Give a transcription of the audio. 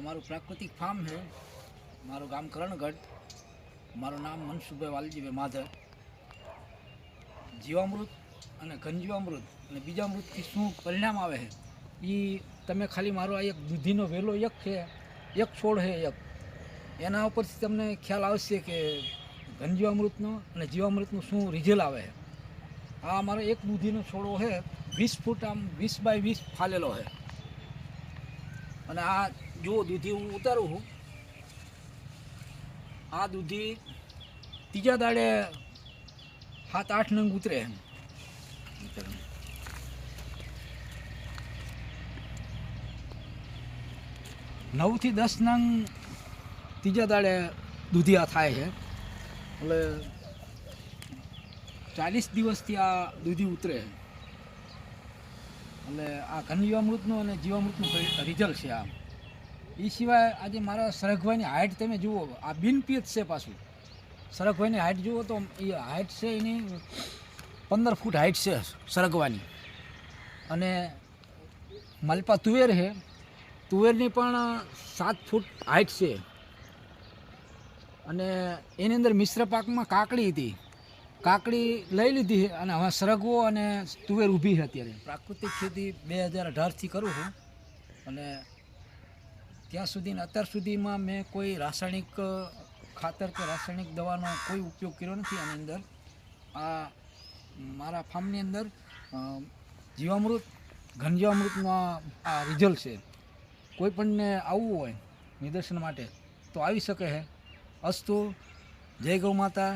અમારું પ્રાકૃતિક ફાર્મ છે. મારું ગામ કરણગઢ. મારું નામ મનસુખભાઈ વાલજીભાઈ માધર. જીવામૃત અને ઘનજીવામૃત અને બીજામૃતથી શું પરિણામ આવે છે એ તમે ખાલી મારો આ એક દૂધીનો વેલો એક છે, એક છોડ છે એક, એના ઉપરથી તમને ખ્યાલ આવશે કે ઘનજીવામૃતનો અને જીવામૃતનું શું રિઝલ્ટ આવે છે. આ અમારો એક દૂધીનો છોડો છે, 20 ફૂટ આમ 20 બાય 20 ફાલેલો છે. અને આ જુઓ દૂધી હું ઉતારું છું. આ દૂધી ત્રીજા દાડે 7-8 નંગ ઉતરે એમ. 9 થી 10 નંગ ત્રીજા દાડે દૂધિયા થાય છે. એટલે 40 દિવસથી આ દૂધી ઉતરે. એટલે આ ઘનજીવામૃતનું અને જીવામૃતનું રિઝલ્ટ છે આ. એ સિવાય આજે મારા સરગવાની હાઇટ તમે જુઓ, આ બિનપિયત છે પાછું. સરગવાની હાઇટ જુઓ તો એ હાઇટ છે એની 15 ફૂટ હાઇટ છે સરગવાની. અને માલપા તુવેર છે, તુવેરની પણ 7 ફૂટ હાઇટ છે. અને એની અંદર મિશ્ર પાકમાં કાકડી હતી, કાકડી લઈ લીધી અને હવે સરગવો અને તુવેર ઊભી છે અત્યારે. પ્રાકૃતિક ખેતી 2018થી કરું છું. અને ત્યાં સુધી અત્યાર સુધીમાં મેં કોઈ રાસાયણિક ખાતર કે રાસાયણિક દવાનો કોઈ ઉપયોગ કર્યો નથી. આની અંદર આ મારા ફાર્મની અંદર જીવામૃત ઘનજીવામૃતમાં આ રિઝલ્ટ છે. કોઈ પણને આવવું હોય નિદર્શન માટે તો આવી શકે છે. અસ્તુ. જય ગૌ માતા.